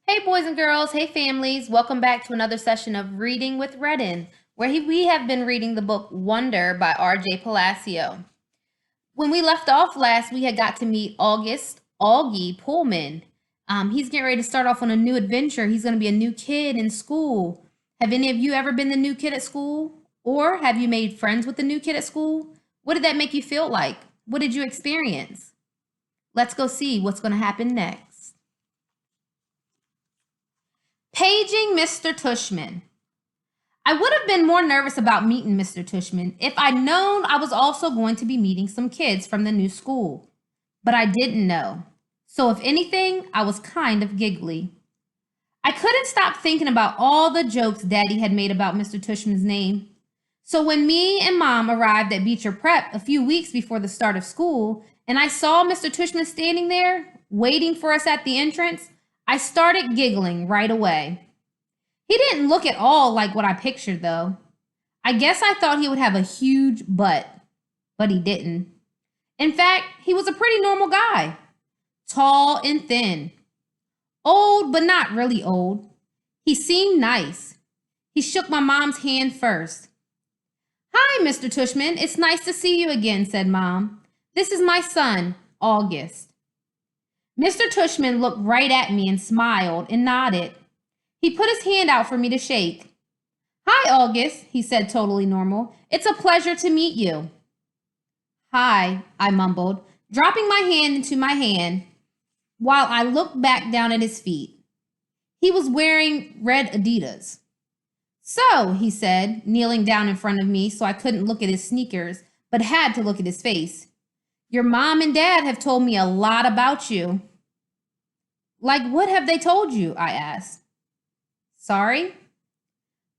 Hey, boys and girls. Hey, families. Welcome back to another session of Reading with Redden, where we have been reading the book Wonder by R.J. Palacio. When we left off last, we had got to meet Augie Pullman. He's getting ready to start off on a new adventure. He's going to be a new kid in school. Have any of you ever been the new kid at school? Or have you made friends with the new kid at school? What did that make you feel like? What did you experience? Let's go see what's going to happen next. Paging Mr. Tushman. I would have been more nervous about meeting Mr. Tushman if I'd known I was also going to be meeting some kids from the new school. But I didn't know. So if anything, I was kind of giggly. I couldn't stop thinking about all the jokes Daddy had made about Mr. Tushman's name. So when me and Mom arrived at Beecher Prep a few weeks before the start of school, and I saw Mr. Tushman standing there, waiting for us at the entrance, I started giggling right away. He didn't look at all like what I pictured, though. I guess I thought he would have a huge butt, but he didn't. In fact, he was a pretty normal guy. Tall and thin. Old, but not really old. He seemed nice. He shook my mom's hand first. "Hi, Mr. Tushman. It's nice to see you again," said Mom. "This is my son, August." Mr. Tushman looked right at me and smiled and nodded. He put his hand out for me to shake. "Hi, August," he said, totally normal. "It's a pleasure to meet you." "Hi," I mumbled, dropping my hand into my hand while I looked back down at his feet. He was wearing red Adidas. "So," he said, kneeling down in front of me so I couldn't look at his sneakers, but had to look at his face. "Your mom and dad have told me a lot about you." "Like what have they told you?" I asked. "Sorry?"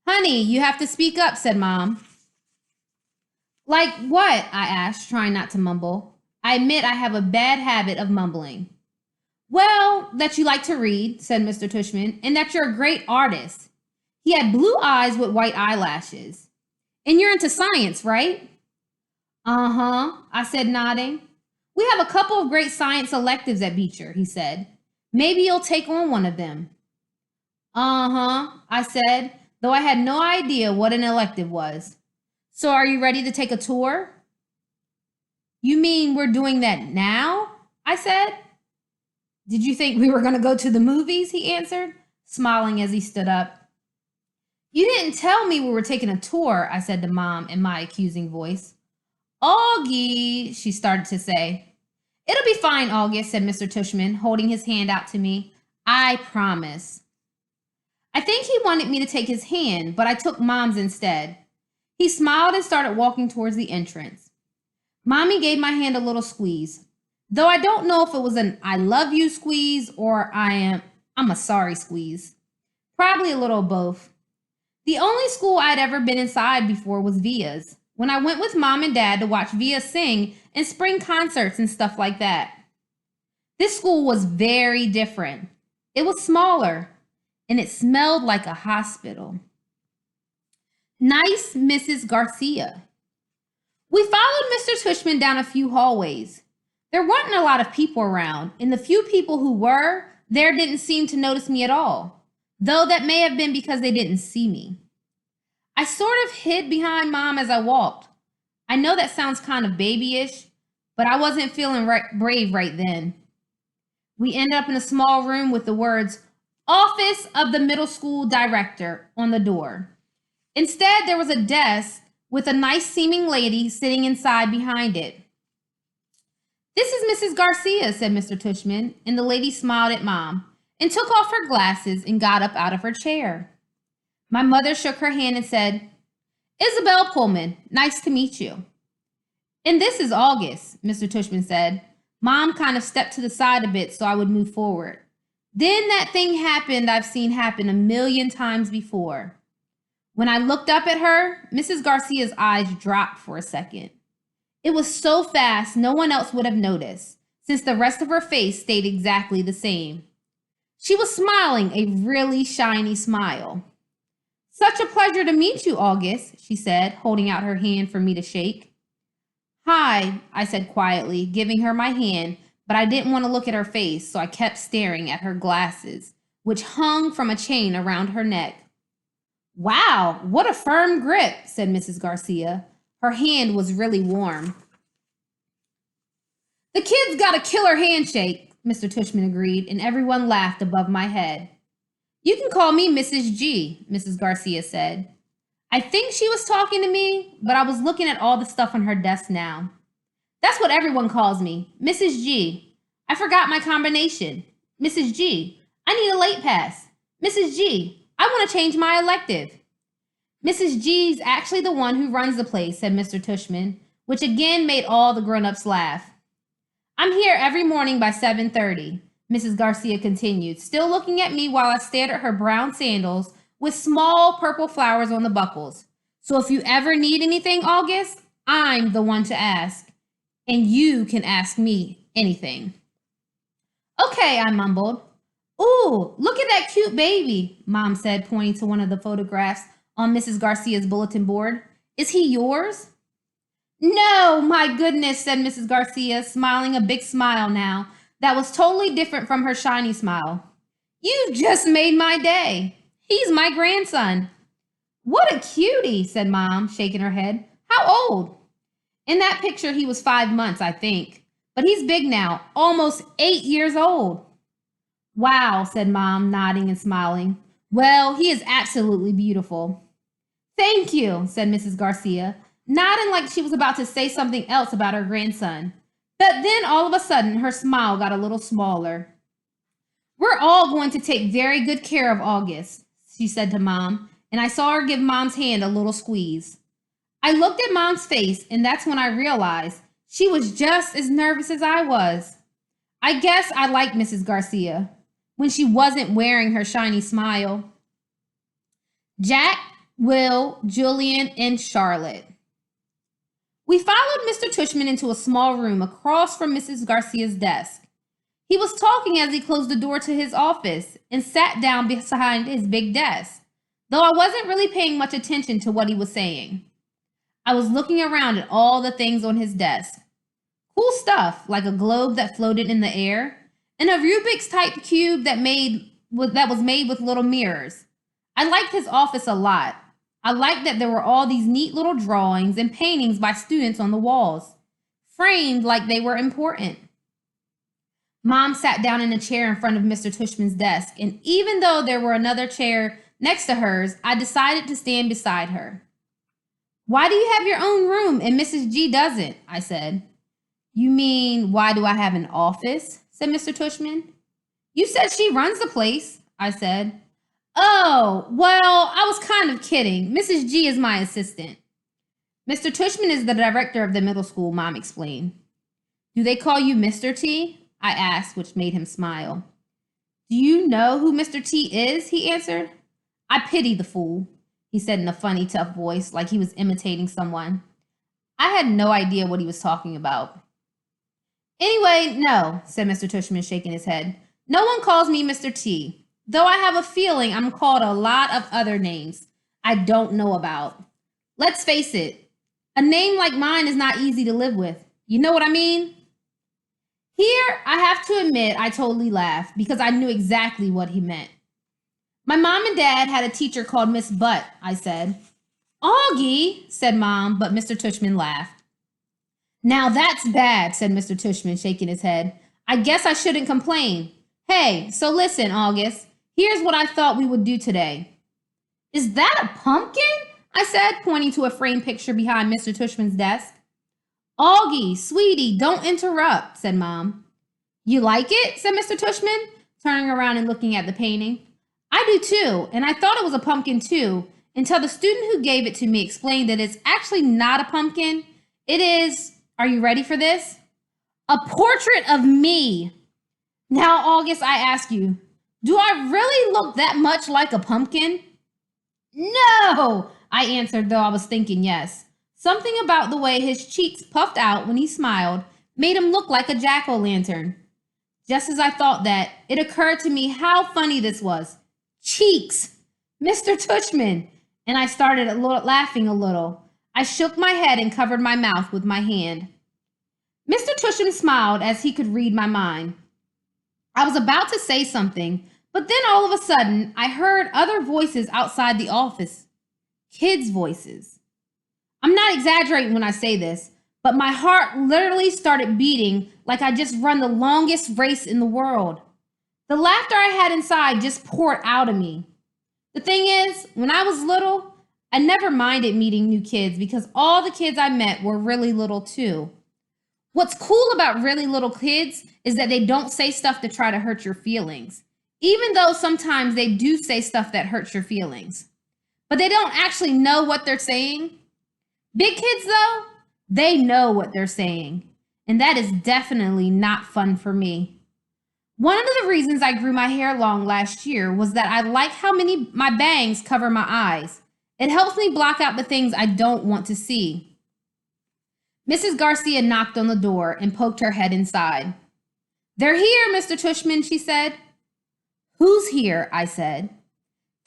"Honey, you have to speak up," said Mom. "Like what?" I asked, trying not to mumble. I admit I have a bad habit of mumbling. "Well, that you like to read," said Mr. Tushman, "and that you're a great artist." He had blue eyes with white eyelashes. "And you're into science, right?" "Uh-huh," I said, nodding. "We have a couple of great science electives at Beecher," he said. "Maybe you'll take on one of them." "Uh-huh," I said, though I had no idea what an elective was. "So are you ready to take a tour?" "You mean we're doing that now?" I said. "Did you think we were going to go to the movies?" he answered, smiling as he stood up. "You didn't tell me we were taking a tour," I said to Mom in my accusing voice. "Augie," she started to say. "It'll be fine, August," said Mr. Tushman, holding his hand out to me. "I promise." I think he wanted me to take his hand, but I took Mom's instead. He smiled and started walking towards the entrance. Mommy gave my hand a little squeeze, though I don't know if it was an "I love you" squeeze or I'm a sorry squeeze. Probably a little of both. The only school I'd ever been inside before was Via's, when I went with Mom and Dad to watch Via sing and spring concerts and stuff like that. This school was very different. It was smaller, and it smelled like a hospital. Nice Mrs. Garcia. We followed Mr. Tushman down a few hallways. There weren't a lot of people around, and the few people who were there didn't seem to notice me at all, though that may have been because they didn't see me. I sort of hid behind Mom as I walked. I know that sounds kind of babyish, but I wasn't feeling brave right then. We ended up in a small room with the words, "Office of the Middle School Director" on the door. Instead, there was a desk with a nice-seeming lady sitting inside behind it. "This is Mrs. Garcia," said Mr. Tushman, and the lady smiled at Mom and took off her glasses and got up out of her chair. My mother shook her hand and said, "Isabel Pullman, nice to meet you." "And this is August," Mr. Tushman said. Mom kind of stepped to the side a bit so I would move forward. Then that thing happened I've seen happen a million times before. When I looked up at her, Mrs. Garcia's eyes dropped for a second. It was so fast no one else would have noticed, since the rest of her face stayed exactly the same. She was smiling a really shiny smile. "Such a pleasure to meet you, August," she said, holding out her hand for me to shake. "Hi," I said quietly, giving her my hand, but I didn't want to look at her face, so I kept staring at her glasses, which hung from a chain around her neck. Wow, what a firm grip, said Mrs. Garcia. Her hand was really warm. The kid's got a killer handshake, Mr. Tushman agreed, and everyone laughed above my head. You can call me Mrs. G, Mrs. Garcia said. I think she was talking to me, but I was looking at all the stuff on her desk now. That's what everyone calls me, Mrs. G. I forgot my combination. Mrs. G, I need a late pass. Mrs. G, I want to change my elective. Mrs. G's actually the one who runs the place, said Mr. Tushman, which again made all the grown-ups laugh. I'm here every morning by 7:30, Mrs. Garcia continued, still looking at me while I stared at her brown sandals with small purple flowers on the buckles. So if you ever need anything, August, I'm the one to ask. And you can ask me anything. Okay, I mumbled. Ooh, look at that cute baby, Mom said, pointing to one of the photographs on Mrs. Garcia's bulletin board. Is he yours? No, my goodness, said Mrs. Garcia, smiling a big smile now that was totally different from her shiny smile. You just made my day. He's my grandson. What a cutie, said Mom, shaking her head. How old? In that picture, he was 5 months, I think. But he's big now, almost 8 years old. Wow, said Mom, nodding and smiling. Well, he is absolutely beautiful. Thank you, said Mrs. Garcia, nodding like she was about to say something else about her grandson. But then all of a sudden, her smile got a little smaller. We're all going to take very good care of August, she said to Mom, and I saw her give Mom's hand a little squeeze. I looked at Mom's face, and that's when I realized she was just as nervous as I was. I guess I liked Mrs. Garcia when she wasn't wearing her shiny smile. Jack, Will, Julian, and Charlotte. We followed Mr. Tushman into a small room across from Mrs. Garcia's desk. He was talking as he closed the door to his office and sat down behind his big desk, though I wasn't really paying much attention to what he was saying. I was looking around at all the things on his desk. Cool stuff, like a globe that floated in the air, and a Rubik's type cube that was made with little mirrors. I liked his office a lot. I liked that there were all these neat little drawings and paintings by students on the walls, framed like they were important. Mom sat down in a chair in front of Mr. Tushman's desk, and even though there were another chair next to hers, I decided to stand beside her. Why do you have your own room and Mrs. G doesn't? I said. You mean, why do I have an office? Said Mr. Tushman. You said she runs the place, I said. Oh, well, I was kind of kidding. Mrs. G is my assistant. Mr. Tushman is the director of the middle school, Mom explained. Do they call you Mr. T? I asked, which made him smile. Do you know who Mr. T is? He answered. I pity the fool, he said in a funny, tough voice, like he was imitating someone. I had no idea what he was talking about. Anyway, no, said Mr. Tushman, shaking his head. No one calls me Mr. T, though I have a feeling I'm called a lot of other names I don't know about. Let's face it, a name like mine is not easy to live with. You know what I mean? Here, I have to admit I totally laughed because I knew exactly what he meant. My mom and dad had a teacher called Miss Butt, I said. Augie, said Mom, but Mr. Tushman laughed. Now that's bad, said Mr. Tushman, shaking his head. I guess I shouldn't complain. Hey, so listen, August, here's what I thought we would do today. Is that a pumpkin? I said, pointing to a framed picture behind Mr. Tushman's desk. Augie, sweetie, don't interrupt, said Mom. You like it? Said Mr. Tushman, turning around and looking at the painting. I do too, and I thought it was a pumpkin too, until the student who gave it to me explained that it's actually not a pumpkin. It is, are you ready for this? A portrait of me. Now, August, I ask you, do I really look that much like a pumpkin? No, I answered, though I was thinking yes. Something about the way his cheeks puffed out when he smiled made him look like a jack-o'-lantern. Just as I thought that, it occurred to me how funny this was. Cheeks! Mr. Tushman! And I started laughing a little. I shook my head and covered my mouth with my hand. Mr. Tushman smiled as he could read my mind. I was about to say something, But then all of a sudden, I heard other voices outside the office. Kids' voices. I'm not exaggerating when I say this, but my heart literally started beating like I just run the longest race in the world. The laughter I had inside just poured out of me. The thing is, when I was little, I never minded meeting new kids because all the kids I met were really little too. What's cool about really little kids is that they don't say stuff to try to hurt your feelings, even though sometimes they do say stuff that hurts your feelings. But they don't actually know what they're saying. Big kids, though, they know what they're saying, and that is definitely not fun for me. One of the reasons I grew my hair long last year was that I like how many my bangs cover my eyes. It helps me block out the things I don't want to see. Mrs. Garcia knocked on the door and poked her head inside. "They're here, Mr. Tushman," she said. "Who's here?" I said.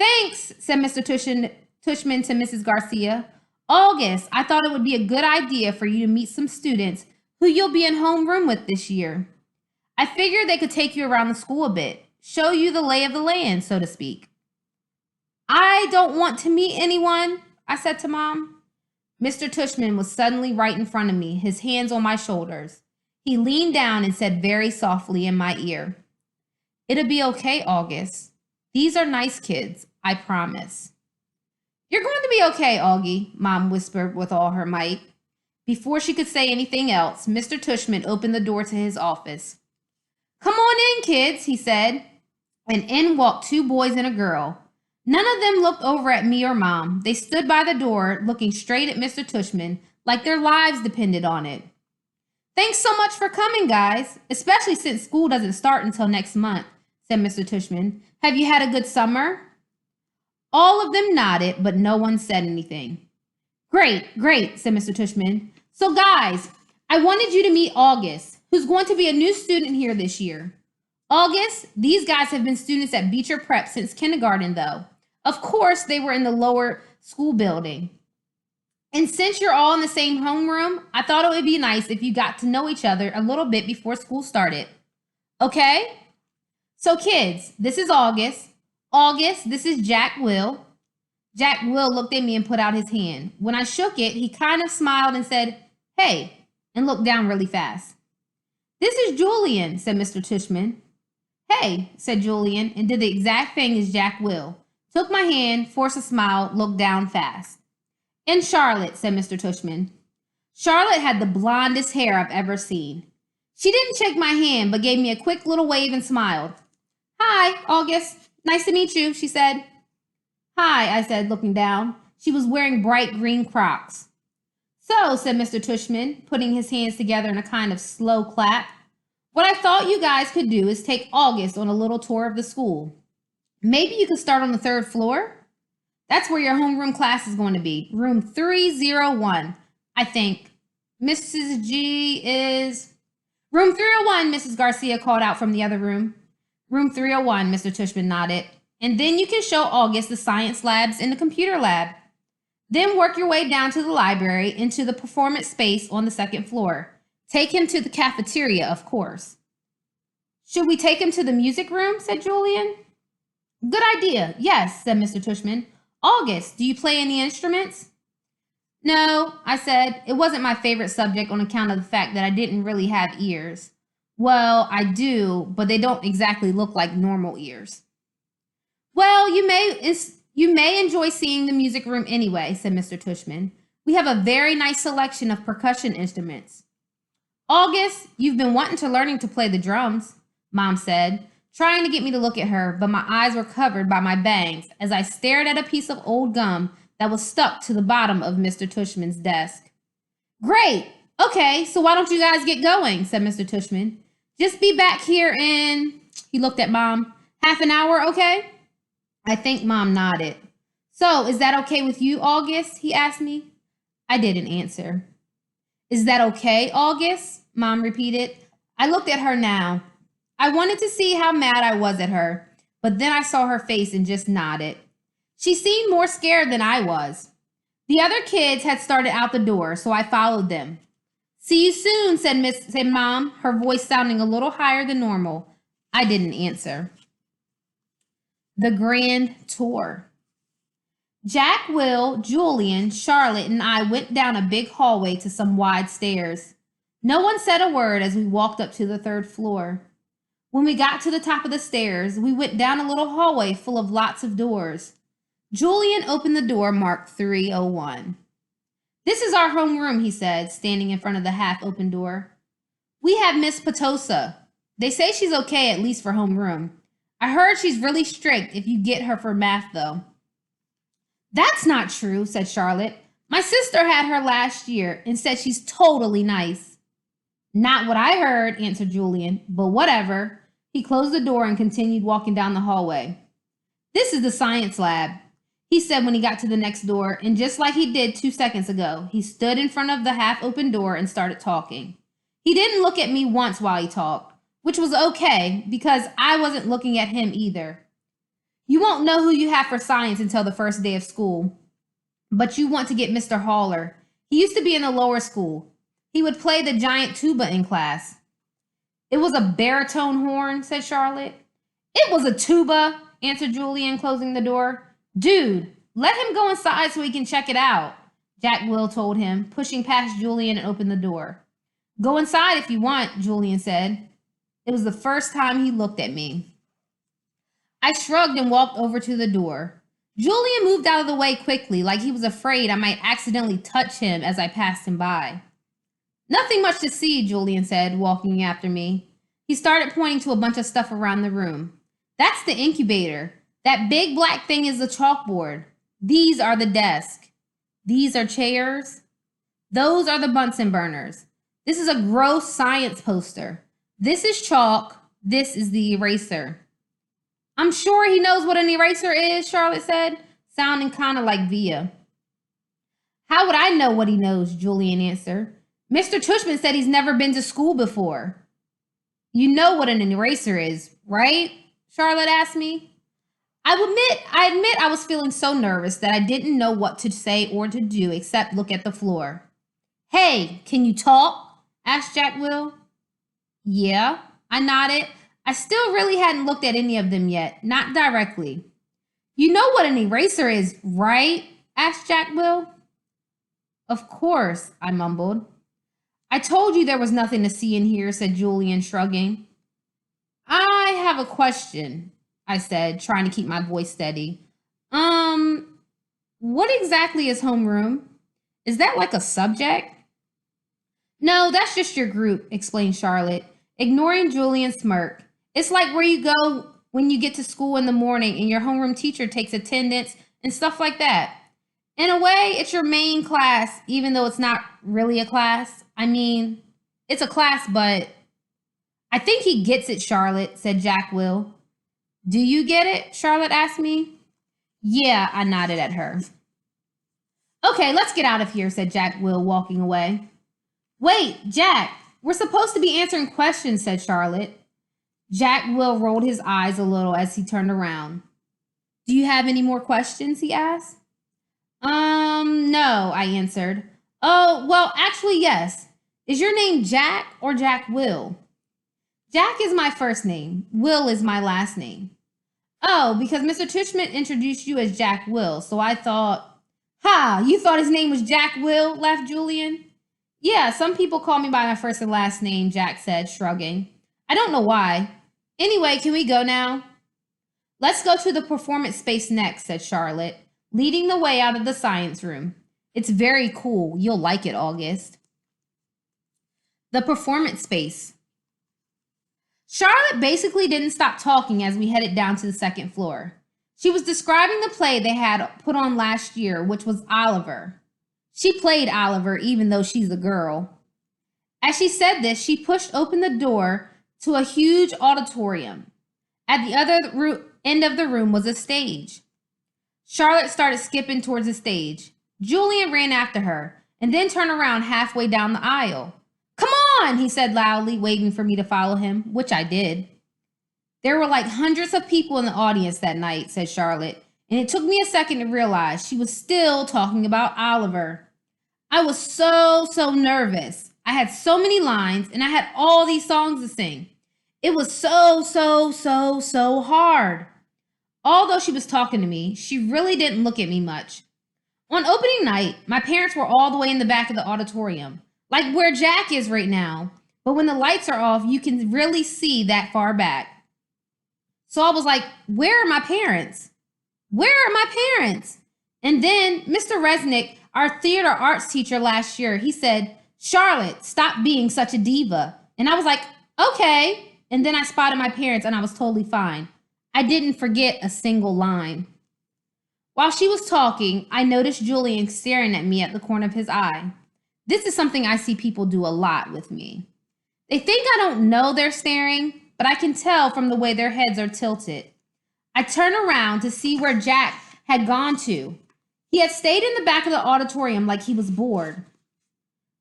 "Thanks," said Mr. Tushman to Mrs. Garcia. "August, I thought it would be a good idea for you to meet some students who you'll be in homeroom with this year. I figured they could take you around the school a bit, show you the lay of the land, so to speak." "I don't want to meet anyone," I said to Mom. Mr. Tushman was suddenly right in front of me, his hands on my shoulders. He leaned down and said very softly in my ear, "It'll be okay, August. These are nice kids, I promise." "You're going to be okay, Augie," Mom whispered with all her might. Before she could say anything else, Mr. Tushman opened the door to his office. "Come on in, kids," he said, and in walked two boys and a girl. None of them looked over at me or Mom. They stood by the door, looking straight at Mr. Tushman, like their lives depended on it. "Thanks so much for coming, guys, especially since school doesn't start until next month," said Mr. Tushman. "Have you had a good summer?" All of them nodded, but no one said anything. Great, said Mr. Tushman. "So guys, I wanted you to meet August, who's going to be a new student here this year. August, these guys have been students at Beecher Prep since kindergarten, though. Of course, they were in the lower school building. And since you're all in the same homeroom, I thought it would be nice if you got to know each other a little bit before school started. Okay? So kids, this is August. August, this is Jack Will." Jack Will looked at me and put out his hand. When I shook it, he kind of smiled and said, "Hey," and looked down really fast. "This is Julian," said Mr. Tushman. "Hey," said Julian, and did the exact thing as Jack Will. Took my hand, forced a smile, looked down fast. "And Charlotte," said Mr. Tushman. Charlotte had the blondest hair I've ever seen. She didn't shake my hand, but gave me a quick little wave and smiled. "Hi, August. Nice to meet you," she said. "Hi," I said, looking down. She was wearing bright green Crocs. "So," said Mr. Tushman, putting his hands together in a kind of slow clap, "what I thought you guys could do is take August on a little tour of the school. Maybe you could start on the 3rd floor? That's where your homeroom class is going to be, room 301, I think. Mrs. G is..." "Room 301, Mrs. Garcia called out from the other room. "Room 301, Mr. Tushman nodded. "And then you can show August the science labs and the computer lab. Then work your way down to the library into the performance space on the 2nd floor. Take him to the cafeteria, of course." "Should we take him to the music room?" said Julian. "Good idea, yes," said Mr. Tushman. "August, do you play any instruments?" "No," I said. It wasn't my favorite subject on account of the fact that I didn't really have ears. Well, I do, but they don't exactly look like normal ears. "Well, you may enjoy seeing the music room anyway," said Mr. Tushman. "We have a very nice selection of percussion instruments." "August, you've been wanting to learning to play the drums," Mom said, trying to get me to look at her, but my eyes were covered by my bangs as I stared at a piece of old gum that was stuck to the bottom of Mr. Tushman's desk. "Great! Okay, so why don't you guys get going?" said Mr. Tushman. "Just be back here in..." He looked at Mom. "Half an hour, okay?" I think Mom nodded. "So, is that okay with you, August?" he asked me. I didn't answer. "Is that okay, August?" Mom repeated. I looked at her now. I wanted to see how mad I was at her, but then I saw her face and just nodded. She seemed more scared than I was. The other kids had started out the door, so I followed them. "See you soon," said Mom, her voice sounding a little higher than normal. I didn't answer. The Grand Tour. Jack, Will, Julian, Charlotte, and I went down a big hallway to some wide stairs. No one said a word as we walked up to the third floor. When we got to the top of the stairs, we went down a little hallway full of lots of doors. Julian opened the door marked 301. "This is our homeroom," he said, standing in front of the half-open door. "We have Miss Patosa. They say she's okay, at least for homeroom. I heard she's really strict if you get her for math, though." "That's not true," said Charlotte. "My sister had her last year and said she's totally nice." "Not what I heard," answered Julian, "but whatever." He closed the door and continued walking down the hallway. "This is the science lab," he said when he got to the next door, and just like he did 2 seconds ago, he stood in front of the half-open door and started talking. He didn't look at me once while he talked, which was okay because I wasn't looking at him either. "You won't know who you have for science until the first day of school, but you want to get Mr. Haller. He used to be in the lower school. He would play the giant tuba in class." "It was a baritone horn," said Charlotte. "It was a tuba," answered Julian, closing the door. "Dude, let him go inside so he can check it out," Jack Will told him, pushing past Julian and opened the door. "Go inside if you want," Julian said. It was the first time he looked at me. I shrugged and walked over to the door. Julian moved out of the way quickly, like he was afraid I might accidentally touch him as I passed him by. "Nothing much to see," Julian said, walking after me. He started pointing to a bunch of stuff around the room. "That's the incubator. That big black thing is the chalkboard. These are the desks. These are chairs. Those are the Bunsen burners. This is a gross science poster. This is chalk. This is the eraser." "I'm sure he knows what an eraser is," Charlotte said, sounding kind of like Via. "How would I know what he knows?" Julian answered. "Mr. Tushman said he's never been to school before." "You know what an eraser is, right?" Charlotte asked me. I admit I was feeling so nervous that I didn't know what to say or to do except look at the floor. "Hey, can you talk?" asked Jack Will. "Yeah," I nodded. I still really hadn't looked at any of them yet, not directly. "You know what an eraser is, right?" asked Jack Will. "Of course," I mumbled. "I told you there was nothing to see in here," said Julian, shrugging. "I have a question," I said, trying to keep my voice steady. What exactly is homeroom? Is that like a subject?" "No, that's just your group," explained Charlotte, ignoring Julian's smirk. "It's like where you go when you get to school in the morning and your homeroom teacher takes attendance and stuff like that. In a way, it's your main class, even though it's not really a class. I mean, it's a class, but..." "I think he gets it, Charlotte," said Jack Will. "Do you get it?" Charlotte asked me. "Yeah," I nodded at her. "Okay, let's get out of here," said Jack Will, walking away. "Wait, Jack, we're supposed to be answering questions," said Charlotte. Jack Will rolled his eyes a little as he turned around. "Do you have any more questions?" he asked. No, I answered. "Oh, well, actually, yes. Is your name Jack or Jack Will?" "Jack is my first name. Will is my last name." "Oh, because Mr. Tushman introduced you as Jack Will, so I thought..." "Ha, you thought his name was Jack Will?" laughed Julian. "Yeah, some people call me by my first and last name," Jack said, shrugging. "I don't know why. Anyway, can we go now?" "Let's go to the performance space next," said Charlotte, leading the way out of the science room. "It's very cool. You'll like it, August." The performance space. Charlotte basically didn't stop talking as we headed down to the second floor. She was describing the play they had put on last year, which was Oliver. She played Oliver, even though she's a girl. As she said this, she pushed open the door to a huge auditorium. At the other end of the room was a stage. Charlotte started skipping towards the stage. Julian ran after her and then turned around halfway down the aisle. "Come on," he said loudly, waving for me to follow him, which I did. "There were like hundreds of people in the audience that night," said Charlotte, and it took me a second to realize she was still talking about Oliver. I was so nervous. I had so many lines and I had all these songs to sing. It was so hard. Although she was talking to me, she really didn't look at me much. On opening night, my parents were all the way in the back of the auditorium, like where Jack is right now. But when the lights are off, you can really see that far back. So I was like, where are my parents? Where are my parents? And then Mr. Resnick, our theater arts teacher last year, he said, Charlotte, stop being such a diva. And I was like, okay. And then I spotted my parents and I was totally fine. I didn't forget a single line. While she was talking, I noticed Julian staring at me at the corner of his eye. This is something I see people do a lot with me. They think I don't know they're staring, but I can tell from the way their heads are tilted. I turn around to see where Jack had gone to. He had stayed in the back of the auditorium like he was bored.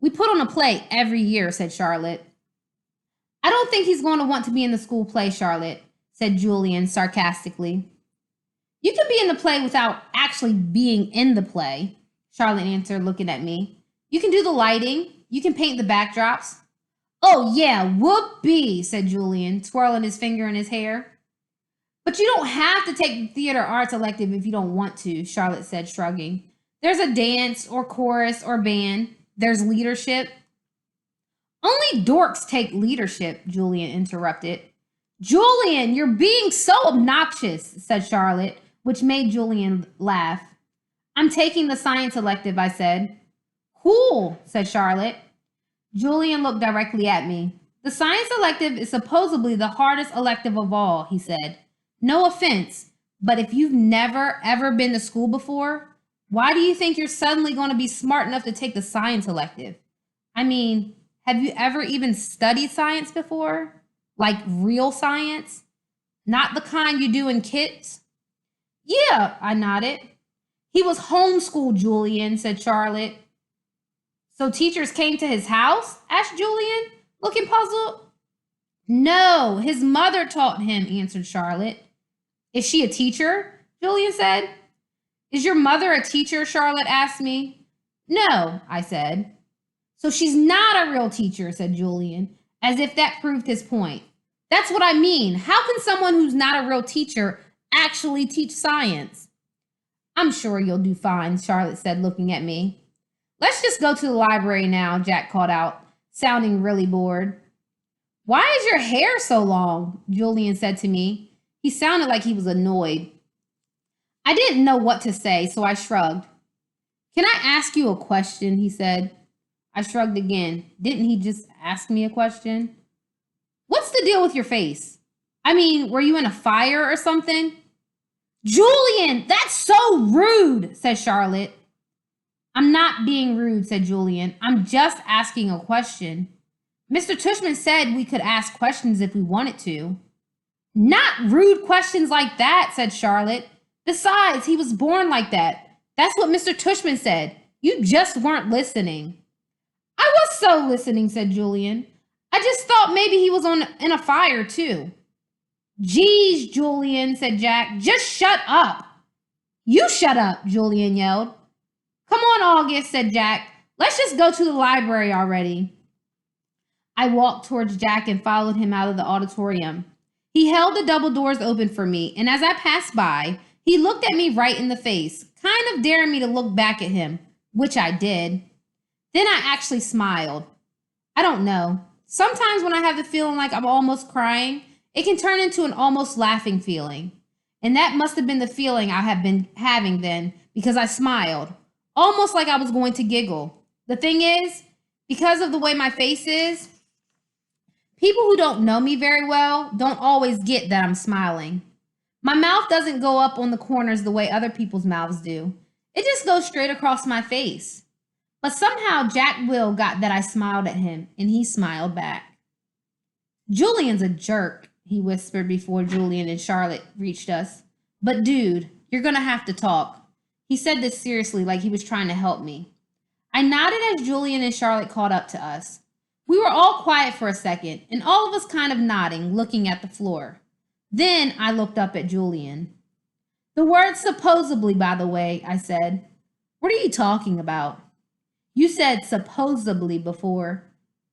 We put on a play every year, said Charlotte. I don't think he's going to want to be in the school play, Charlotte, said Julian sarcastically. You can be in the play without actually being in the play, Charlotte answered, looking at me. You can do the lighting. You can paint the backdrops. Oh, yeah, whoopee, said Julian, twirling his finger in his hair. But you don't have to take the theater arts elective if you don't want to, Charlotte said, shrugging. There's a dance or chorus or band. There's leadership. Only dorks take leadership, Julian interrupted. Julian, you're being so obnoxious, said Charlotte, which made Julian laugh. I'm taking the science elective, I said. Cool, said Charlotte. Julian looked directly at me. The science elective is supposedly the hardest elective of all, he said. No offense, but if you've never, ever been to school before, why do you think you're suddenly going to be smart enough to take the science elective? I mean, have you ever even studied science before? Like real science? Not the kind you do in kits? Yeah, I nodded. He was homeschooled, Julian, said Charlotte. So teachers came to his house? Asked Julian, looking puzzled. No, his mother taught him, answered Charlotte. Is she a teacher? Julian said. Is your mother a teacher? Charlotte asked me. No, I said. So she's not a real teacher, said Julian, as if that proved his point. That's what I mean. How can someone who's not a real teacher actually teach science? I'm sure you'll do fine, Charlotte said, looking at me. Let's just go to the library now, Jack called out, sounding really bored. Why is your hair so long? Julian said to me. He sounded like he was annoyed. I didn't know what to say, so I shrugged. Can I ask you a question? He said. I shrugged again. Didn't he just ask me a question? What's the deal with your face? I mean, were you in a fire or something? Julian, that's so rude, said Charlotte. I'm not being rude, said Julian. I'm just asking a question. Mr. Tushman said we could ask questions if we wanted to. Not rude questions like that, said Charlotte. Besides, he was born like that. That's what Mr. Tushman said. You just weren't listening. I was so listening, said Julian. I just thought maybe he was in a fire, too. Geez, Julian, said Jack. Just shut up. You shut up, Julian yelled. Come on, August, said Jack. Let's just go to the library already. I walked towards Jack and followed him out of the auditorium. He held the double doors open for me, and as I passed by, he looked at me right in the face, kind of daring me to look back at him, which I did. Then I actually smiled. I don't know. Sometimes when I have the feeling like I'm almost crying, it can turn into an almost laughing feeling. And that must have been the feeling I had been having then, because I smiled, almost like I was going to giggle. The thing is, because of the way my face is, people who don't know me very well don't always get that I'm smiling. My mouth doesn't go up on the corners the way other people's mouths do. It just goes straight across my face. But somehow Jack Will got that I smiled at him, and he smiled back. Julian's a jerk, he whispered before Julian and Charlotte reached us. But dude, you're gonna have to talk. He said this seriously, like he was trying to help me. I nodded as Julian and Charlotte caught up to us. We were all quiet for a second, and all of us kind of nodding, looking at the floor. Then I looked up at Julian. The word supposedly, by the way, I said. What are you talking about? You said supposedly before,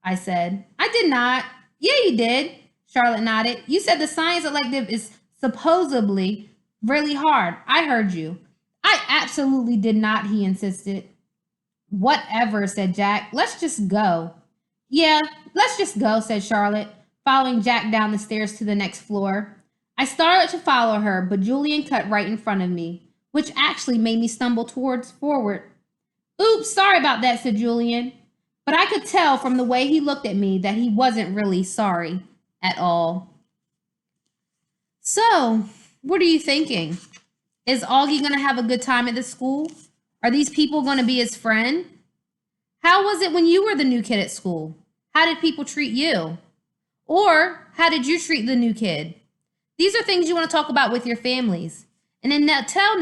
I said. I did not. Yeah, you did, Charlotte nodded. You said the science elective is supposedly Really hard. I heard you. I absolutely did not, he insisted. Whatever, said Jack. Let's just go. Yeah, let's just go, said Charlotte, following Jack down the stairs to the next floor. I started to follow her, but Julian cut right in front of me, which actually made me stumble towards forward. Oops, sorry about that, said Julian. But I could tell from the way he looked at me that he wasn't really sorry at all. So, what are you thinking? Is Augie going to have a good time at the school? Are these people going to be his friend? How was it when you were the new kid at school? How did people treat you? Or how did you treat the new kid? These are things you want to talk about with your families. And until the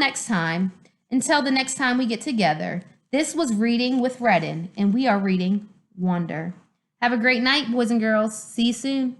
next time we get together, this was Reading with Redden, and we are reading Wonder. Have a great night, boys and girls. See you soon.